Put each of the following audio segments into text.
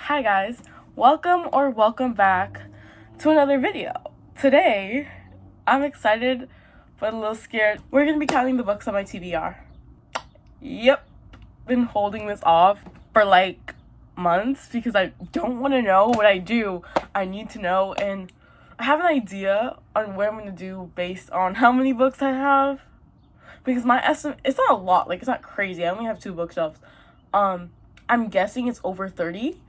Hi guys, welcome back to another video. Today, I'm excited but a little scared. We're gonna be counting the books on my TBR. Yep, been holding this off for like months because I don't want to know what I do. I need to know, and I have an idea on what I'm gonna do based on how many books I have. Because my estimate, it's not a lot, like it's not crazy. I only have 2 bookshelves. I'm guessing it's over 30.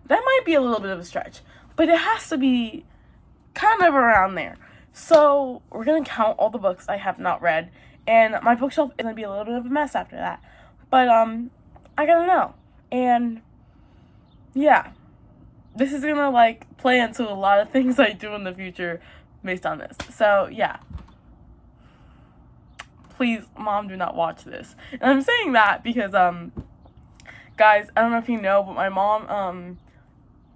That might be a little bit of a stretch, but it has to be kind of around there. So we're gonna count all the books I have not read, and my bookshelf is gonna be a little bit of a mess after that. But I gotta know, and yeah, this is gonna like play into a lot of things I do in the future based on this. So yeah, please, Mom, do not watch this. And I'm saying that because guys, I don't know if you know, but my mom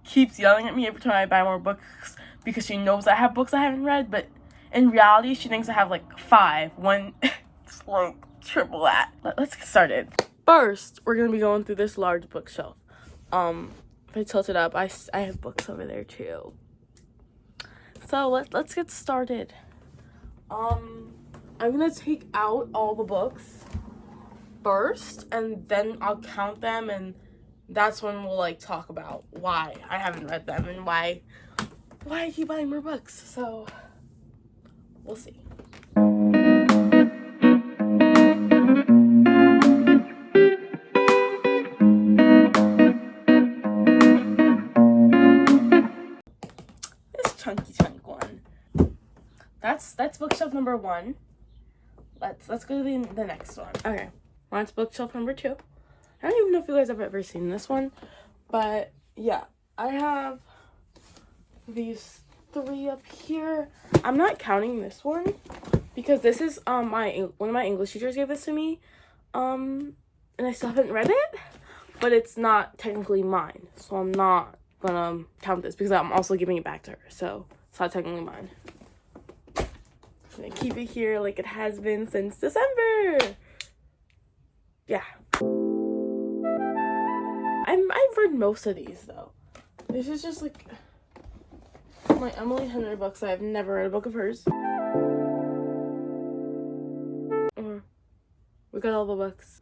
keeps yelling at me every time I buy more books because she knows I have books I haven't read, but in reality she thinks I have like 5 when it's like triple that. Let's get started. First, we're gonna be going through this large bookshelf. If I tilt it up, I have books over there too. So let's get started. I'm gonna take out all the books first, and then I'll count them, and that's when we'll like talk about why I haven't read them and why I keep buying more books. So we'll see. This chunky chunk one. That's bookshelf number 1. Let's go to the next one. Okay, we're on to bookshelf number 2. I don't even know if you guys have ever seen this one, but yeah, I have these 3 up here. I'm not counting this one because this is one of my English teachers gave this to me, and I still haven't read it, but it's not technically mine, so I'm not gonna count this because I'm also giving it back to her, so it's not technically mine. I'm gonna keep it here like it has been since December. Yeah. I've read most of these though. This is just like my Emily Henry books. I've never read a book of hers. We got all the books.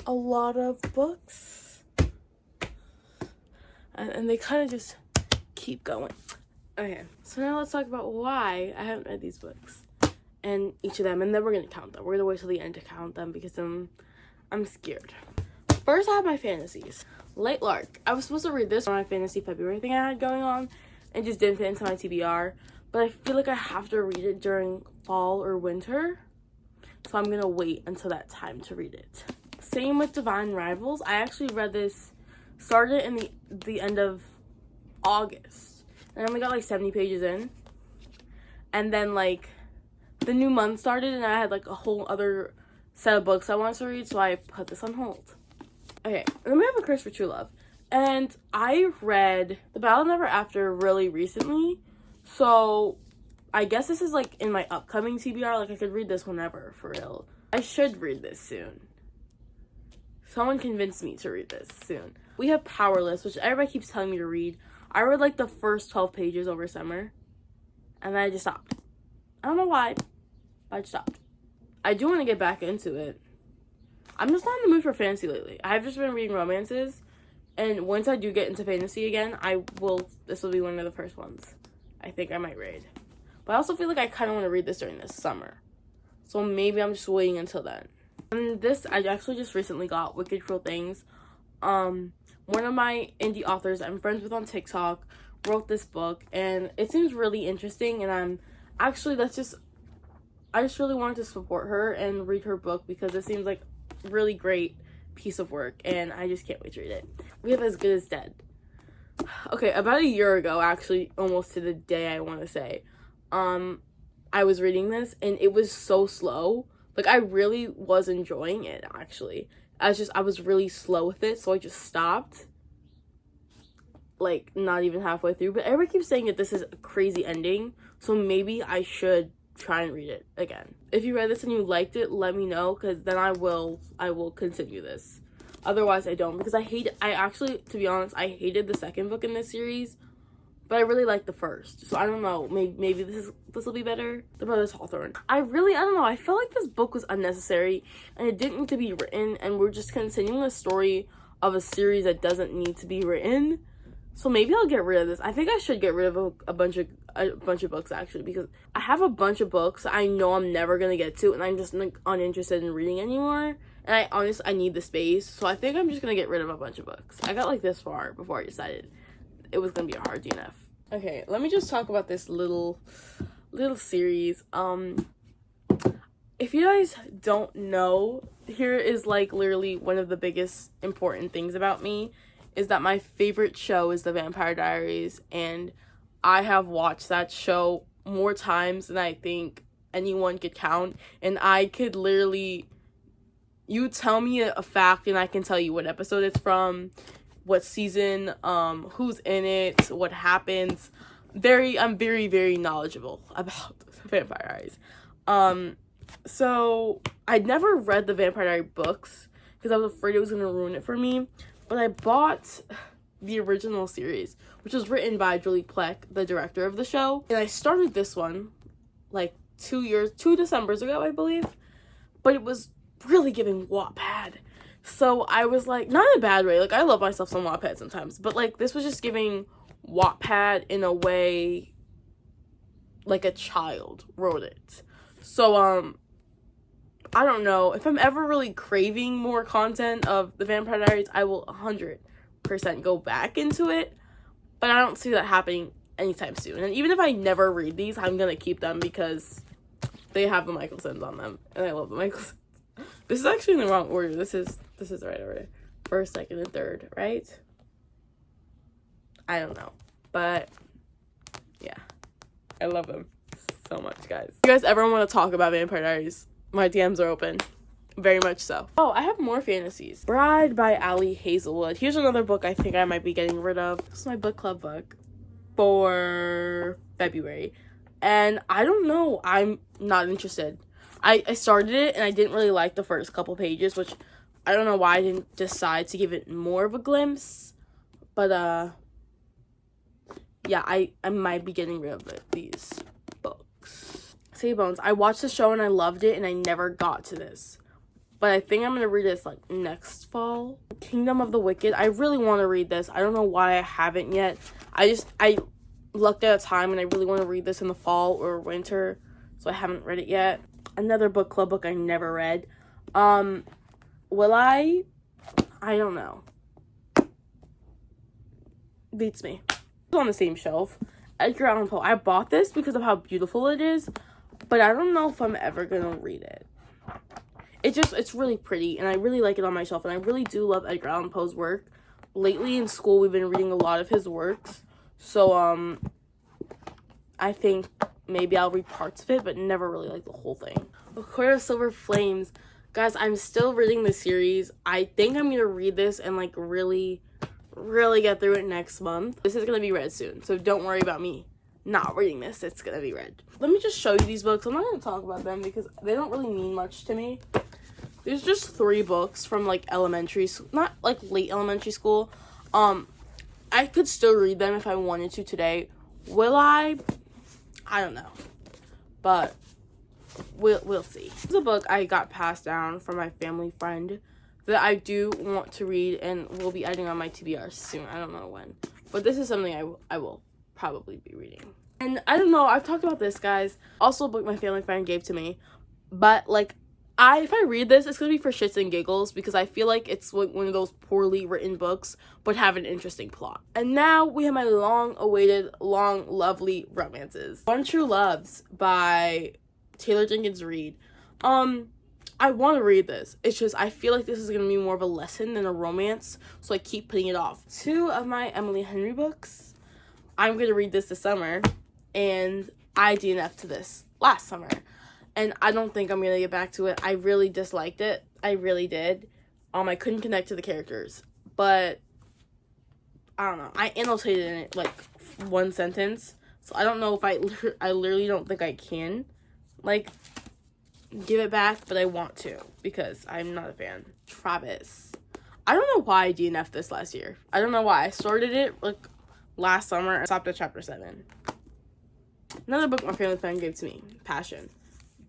A lot of books. And they kind of just keep going. Okay, so now let's talk about why I haven't read these books. And each of them, and then we're gonna count them. We're gonna wait till the end to count them because I'm scared. First, I have my fantasies. Light Lark. I was supposed to read this on my fantasy February thing I had going on and just didn't fit into my TBR. But I feel like I have to read it during fall or winter. So I'm going to wait until that time to read it. Same with Divine Rivals. I actually read this, started in the end of August. And I only got like 70 pages in. And then like the new month started and I had like a whole other set of books I wanted to read. So I put this on hold. Okay, and then we have A Curse for True Love. And I read The Battle Never After really recently. So I guess this is like in my upcoming TBR. Like I could read this whenever, for real. I should read this soon. Someone convinced me to read this soon. We have Powerless, which everybody keeps telling me to read. I read like the first 12 pages over summer. And then I just stopped. I don't know why, but I just stopped. I do want to get back into it. I'm just not in the mood for fantasy lately. I've just been reading romances, and once I do get into fantasy again, this will be one of the first ones I think I might read. But I also feel like I kind of want to read this during this summer. So maybe I'm just waiting until then. And this, I actually just recently got Wicked Cruel Things. One of my indie authors I'm friends with on TikTok wrote this book, and it seems really interesting, and I just really wanted to support her and read her book because it seems like really great piece of work, and I just can't wait to read it. We have As Good as Dead. Okay, about a year ago, actually, almost to the day, I want to say, I was reading this, and it was so slow. Like, I really was enjoying it, actually. I was really slow with it, so I just stopped, like, not even halfway through. But everybody keeps saying that this is a crazy ending, so maybe I should try and read it again. If you read this and you liked it, let me know, because then I will continue this. Otherwise, I don't, because I actually, to be honest, I hated the second book in this series, but I really liked the first. So I don't know, maybe this will be better. The Brothers Hawthorne. I don't know, I felt like this book was unnecessary, and it didn't need to be written, and we're just continuing a story of a series that doesn't need to be written. So maybe I'll get rid of this. I think I should get rid of a bunch of books, actually, because I have a bunch of books I know I'm never gonna get to, and I'm just like uninterested in reading anymore. And I need the space, so I think I'm just gonna get rid of a bunch of books. I got like this far before I decided it was gonna be a hard DNF. Okay, let me just talk about this little series. If you guys don't know, here is like literally one of the biggest important things about me, is that my favorite show is The Vampire Diaries, and I have watched that show more times than I think anyone could count, and I could literally, you tell me a fact and I can tell you what episode it's from, what season, who's in it, what happens. I'm very, very knowledgeable about Vampire Diaries. So I'd never read the Vampire Diaries books because I was afraid it was going to ruin it for me, but I bought the original series, which was written by Julie Plec, the director of the show, and I started this one like 2 Decembers ago, I believe, but it was really giving Wattpad. So I was like, not in a bad way, like I love myself some Wattpad sometimes, but like this was just giving Wattpad in a way like a child wrote it. So I don't know, if I'm ever really craving more content of the Vampire Diaries, I will 100% go back into it, but I don't see that happening anytime soon. And even if I never read these, I'm gonna keep them because they have the Michaelsons on them, and I love the Michaelsons. This is actually in the wrong order. This is the right order. First, second, and third, right? I don't know. But, yeah. I love them so much, guys. If you guys ever want to talk about Vampire Diaries, my DMs are open. Very much so. Oh, I have more fantasies. Bride by Ali Hazelwood. Here's another book I think I might be getting rid of. This is my book club book for February. And I don't know. I'm not interested. I started it and I didn't really like the first couple pages, which I don't know why I didn't decide to give it more of a glimpse. But, yeah, I might be getting rid of these books. City Bones. I watched the show and I loved it and I never got to this. But I think I'm going to read this, like, next fall. Kingdom of the Wicked. I really want to read this. I don't know why I haven't yet. I looked at a time and I really want to read this in the fall or winter. So I haven't read it yet. Another book club book I never read. Will I? I don't know. Beats me. It's on the same shelf. Edgar Allan Poe. I bought this because of how beautiful it is, but I don't know if I'm ever gonna read it. It's really pretty, and I really like it on my shelf, and I really do love Edgar Allan Poe's work. Lately in school, we've been reading a lot of his works, so, I think maybe I'll read parts of it, but never really like the whole thing. A Court of Silver Flames. Guys, I'm still reading the series. I think I'm gonna read this and, like, really get through it next month. This is gonna be read soon, so don't worry about me not reading this. It's gonna be read. Let me just show you these books. I'm not gonna talk about them because they don't really mean much to me. There's just 3 books from, like, elementary school, not, like, late elementary school. I could still read them if I wanted to today. Will I? I don't know. But we'll see. This is a book I got passed down from my family friend that I do want to read and will be adding on my TBR soon. I don't know when. But this is something I will probably be reading. And I don't know, I've talked about this, guys. Also a book my family friend gave to me. But, like, if I read this, it's going to be for shits and giggles because I feel like it's one of those poorly written books but have an interesting plot. And now we have my long-awaited, lovely romances. One True Loves by Taylor Jenkins Reid. I want to read this. It's just I feel like this is going to be more of a lesson than a romance, so I keep putting it off. 2 of my Emily Henry books. I'm going to read this summer, and I DNF'd to this last summer. And I don't think I'm going to get back to it. I really disliked it. I really did. I couldn't connect to the characters. But, I don't know. I annotated in it, like, 1 sentence. So I don't know if I literally don't think I can, like, give it back. But I want to, because I'm not a fan. Travis. I don't know why I DNF'd this last year. I don't know why. I started it like last summer and stopped at chapter 7. Another book my family friend gave to me, Passion.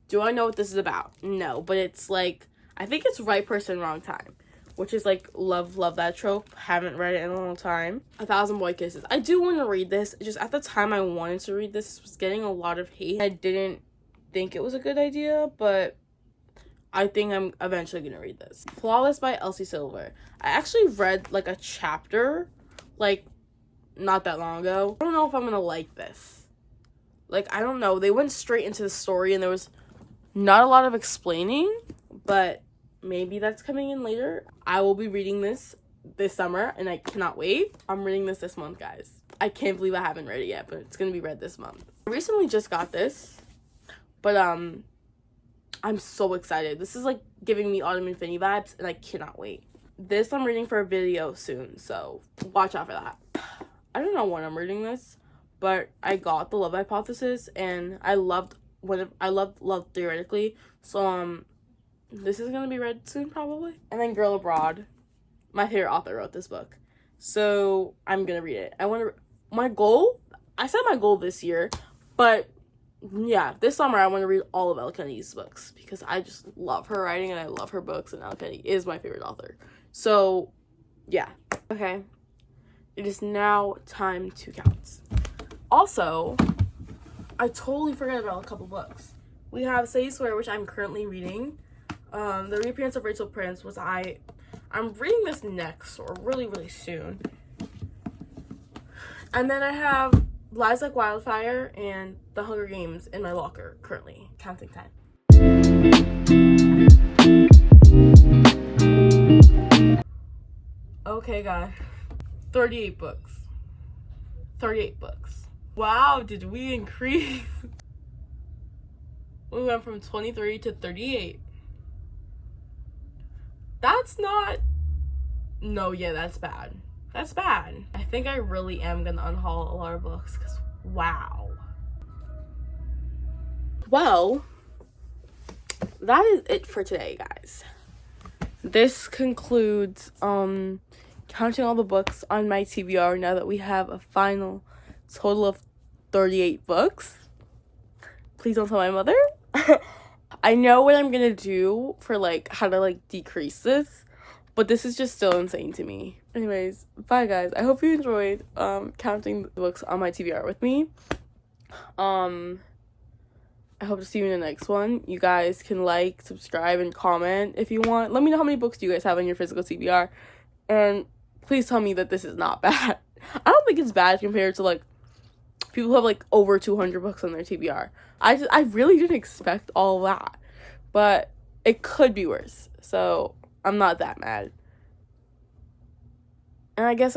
Do I know what this is about? No, but it's like, I think it's Right Person, Wrong Time, which is like, love that trope. Haven't read it in a long time. 1,000 Boy Kisses. I do want to read this. Just at the time I wanted to read this, it was getting a lot of hate. I didn't think it was a good idea, but I think I'm eventually going to read this. Flawless by Elsie Silver. I actually read like a chapter, like, not that long ago. I don't know if I'm going to like this. Like, I don't know. They went straight into the story and there was not a lot of explaining, but maybe that's coming in later. I will be reading this summer and I cannot wait. I'm reading this month, guys. I can't believe I haven't read it yet, but it's going to be read this month. I recently just got this, but I'm so excited. This is like giving me Autumn Infinity vibes and I cannot wait. This I'm reading for a video soon, so watch out for that. I don't know when I'm reading this, but I got The Love Hypothesis and I loved Love Theoretically, so this is gonna be read soon probably. And then Girl Abroad, my favorite author wrote this book, so I'm gonna read it. I set my goal this year, but yeah, this summer I want to read all of Elle Kennedy's books because I just love her writing and I love her books, and Elle Kennedy is my favorite author. So yeah, okay, it is now time to count. Also, I totally forgot about a couple books. We have Say You Swear, which I'm currently reading. The Reappearance of Rachel Prince, which I'm reading this next, or really, really soon. And then I have Lies Like Wildfire and The Hunger Games in my locker currently. Counting time. Okay, guys. 38 books. 38 books. Wow, did we increase? We went from 23 to 38. That's not... No, yeah, that's bad. That's bad. I think I really am gonna unhaul a lot of books, because wow. Well, that is it for today, guys. This concludes counting all the books on my TBR now that we have a final total of 38 books. Please don't tell my mother. I know what I'm gonna do for like how to like decrease this, but this is just still insane to me. Anyways, bye guys. I hope you enjoyed counting the books on my TBR with me. I hope to see you in the next one. You guys can like, subscribe, and comment if you want. Let me know how many books you guys have on your physical TBR, and please tell me that this is not bad. I don't think it's bad compared to like people who have like over 200 books on their TBR. I really didn't expect all that, but it could be worse, so I'm not that mad. And I guess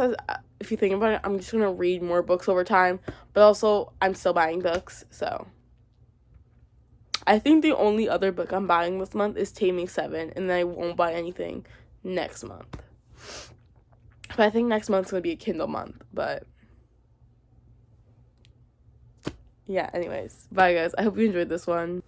if you think about it, I'm just gonna read more books over time, but also I'm still buying books, so I think the only other book I'm buying this month is Taming 7, and then I won't buy anything next month. But I think next month's gonna be a Kindle month, but yeah, anyways. Bye, guys. I hope you enjoyed this one.